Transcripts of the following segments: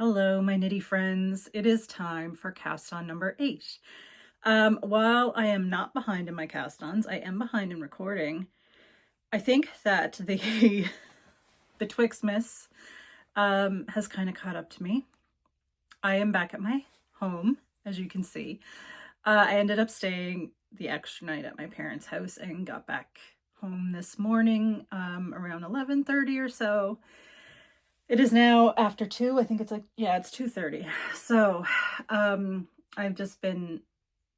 Hello, my knitty friends. It is time for cast on number 8. While I am not behind in my cast ons, I am behind in recording. I think that the the Twixmas has kind of caught up to me. I am back at my home, as you can see. I ended up staying the extra night at my parents' house and got back home this morning around 11:30 or so. It is now after 2. I think it's it's 2:30. So I've just been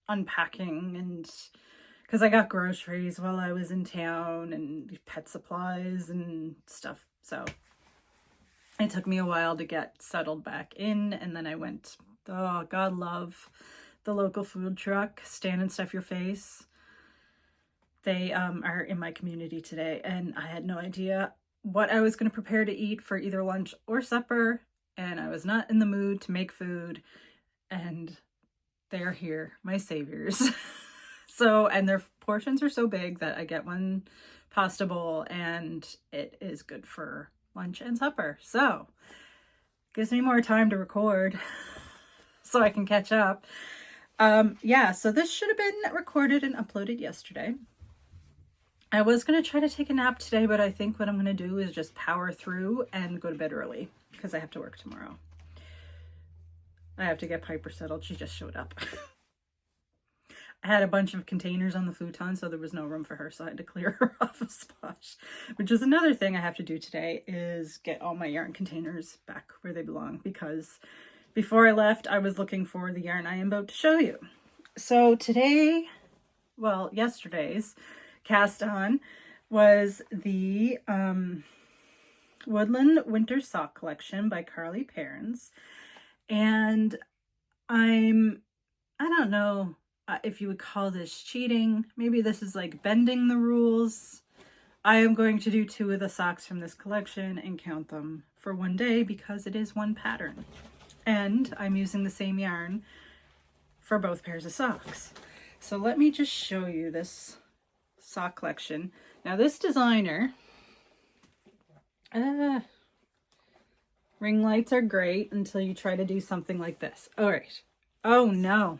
unpacking, and because I got groceries while I was in town and pet supplies and stuff. So it took me a while to get settled back in, and then I went, oh, God love the local food truck, Stand and Stuff Your Face. They are in my community today, and I had no idea what I was going to prepare to eat for either lunch or supper, and I was not in the mood to make food, and they're here, my saviors. So, and their portions are so big that I get one pasta bowl, and it is good for lunch and supper. So, gives me more time to record so I can catch up. So this should have been recorded and uploaded yesterday. I was going to try to take a nap today, but I think what I'm going to do is just power through and go to bed early because I have to work tomorrow. I have to get Piper settled. She just showed up. I had a bunch of containers on the futon, so there was no room for her, so I had to clear her off a spot, which is another thing I have to do today, is get all my yarn containers back where they belong, because before I left, I was looking for the yarn I am about to show you. So today, well, yesterday's cast on was the Woodland Winter Sock Collection by Carly Perrins. And I don't know if you would call this cheating. Maybe this is like bending the rules. I am going to do 2 of the socks from this collection and count them for one day because it is one pattern. And I'm using the same yarn for both pairs of socks. So let me just show you this sock collection. Now this designer, ring lights are great until you try to do something like this. All right. Oh no.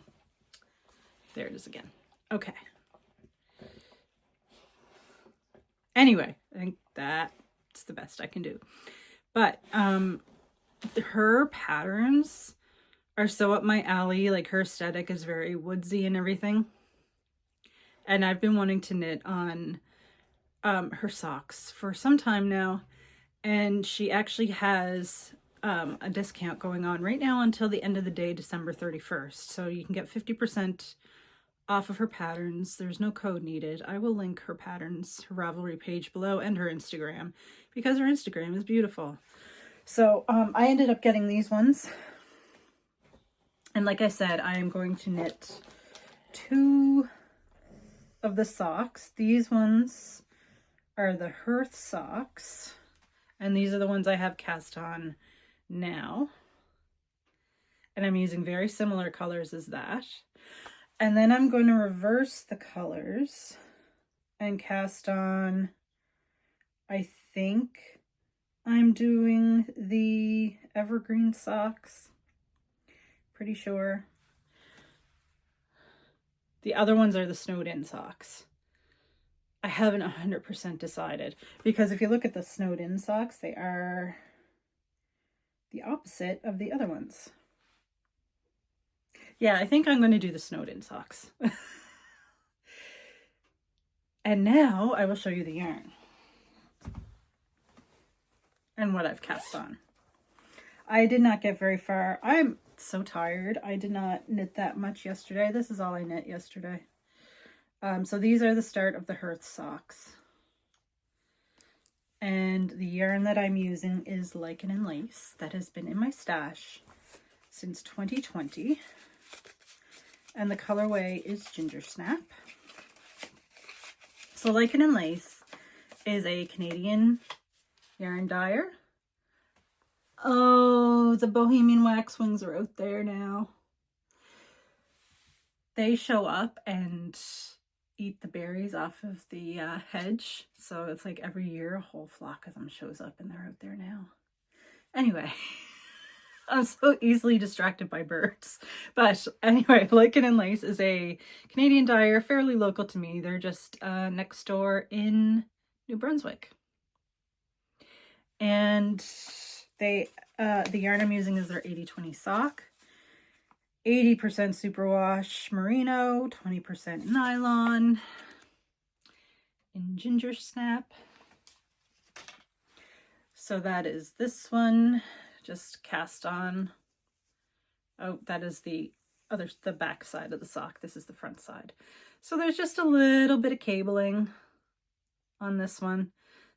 There it is again. Okay. Anyway, I think that's the best I can do. But her patterns are so up my alley. Like, her aesthetic is very woodsy and everything. And I've been wanting to knit on her socks for some time now. And she actually has a discount going on right now until the end of the day, December 31st. So you can get 50% off of her patterns. There's no code needed. I will link her patterns, her Ravelry page below, and her Instagram, because her Instagram is beautiful. So I ended up getting these ones. And like I said, I am going to knit 2 of the socks. These ones are the Hearth socks, and these are the ones I have cast on now. And I'm using very similar colors as that. And then I'm going to reverse the colors and cast on, I think I'm doing the evergreen socks. Pretty sure. The other ones are the snowed in socks. I haven't 100% decided, because if you look at the snowed in socks, they are the opposite of the other ones. Yeah, I think I'm going to do the snowed in socks. And now I will show you the yarn and what I've cast on. I did not get very far. I'm so tired. I did not knit that much yesterday. This is all I knit yesterday. So these are the start of the Hearth socks. And the yarn that I'm using is Lichen and Lace, that has been in my stash since 2020. And the colorway is Ginger Snap. So Lichen and Lace is a Canadian yarn dyer. Oh, the Bohemian Waxwings are out there now. They show up and eat the berries off of the hedge. So it's like every year a whole flock of them shows up, and they're out there now. Anyway, I'm so easily distracted by birds. But anyway, Lichen and Lace is a Canadian dyer, fairly local to me. They're just next door in New Brunswick. And the yarn I'm using is their 80/20 sock. 80% superwash merino, 20% nylon, in ginger snap. So that is this one, just cast on. Oh, that is the back side of the sock. This is the front side. So there's just a little bit of cabling on this one.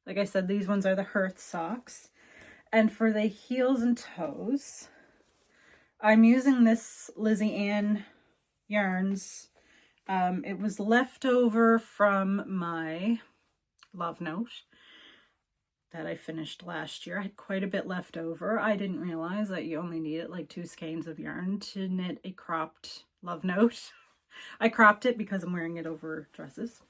Like I said, these ones are the Hearth socks. And for the heels and toes, I'm using this Lizzie Ann yarns. It was left over from my love note that I finished last year. I had quite a bit left over. I didn't realize that you only needed like 2 skeins of yarn to knit a cropped love note. I cropped it because I'm wearing it over dresses.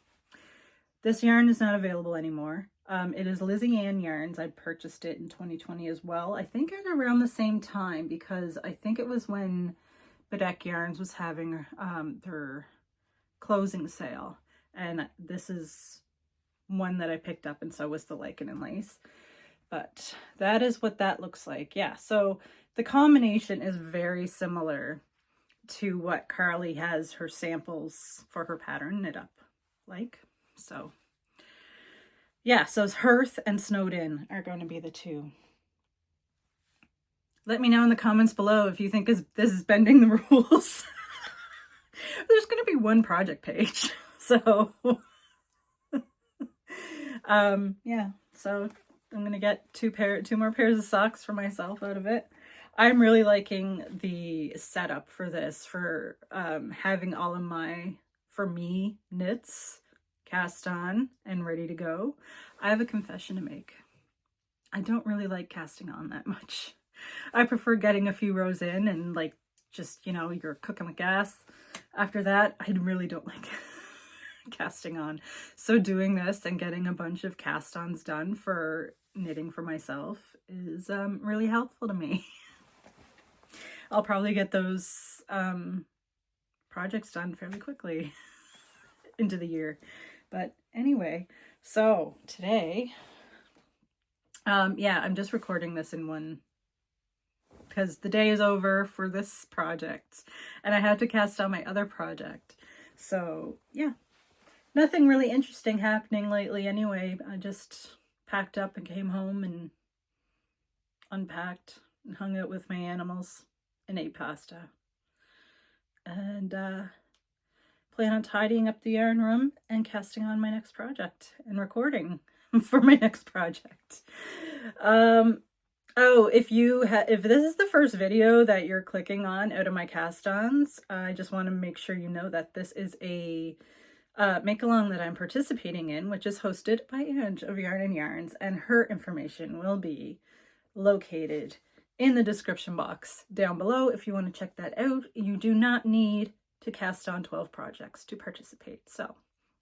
This yarn is not available anymore. It is Lizzie Ann yarns. I purchased it in 2020 as well. I think at around the same time, because I think it was when Bedeck Yarns was having their closing sale. And this is one that I picked up, and so was the Lichen and Lace. But that is what that looks like. Yeah, so the combination is very similar to what Carly has her samples for her pattern knit up like. So yeah, so Hearth and Snowed In are going to be the two. Let me know in the comments below if you think this is bending the rules. There's going to be one project page. So yeah, so I'm going to get two more pairs of socks for myself out of it. I'm really liking the setup for this, for having all of my, for me, knits cast on and ready to go. I have a confession to make. I don't really like casting on that much. I prefer getting a few rows in and like just, you know, you're cooking with gas. After that, I really don't like casting on. So doing this and getting a bunch of cast-ons done for knitting for myself is really helpful to me. I'll probably get those projects done fairly quickly into the year. But anyway, so today, yeah, I'm just recording this in one because the day is over for this project and I had to cast on my other project. So yeah, nothing really interesting happening lately anyway. I just packed up and came home and unpacked and hung out with my animals and ate pasta. And plan on tidying up the yarn room and casting on my next project and recording for my next project. Oh, if this is the first video that you're clicking on out of my cast-ons, I just want to make sure you know that this is a make-along that I'm participating in, which is hosted by Ange of Yarn and Yarns, and her information will be located in the description box down below if you want to check that out. You do not need to cast on 12 projects to participate. So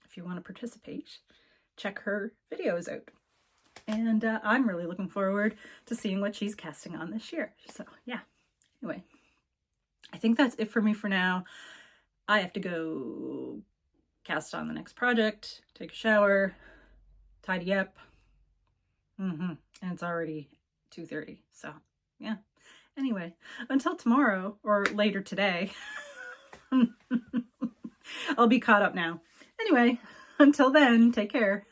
if you want to participate, check her videos out. And I'm really looking forward to seeing what she's casting on this year. So yeah, anyway, I think that's it for me for now. I have to go cast on the next project, take a shower, tidy up. And it's already 2:30. So yeah, anyway, until tomorrow or later today, I'll be caught up now. Anyway, until then, take care.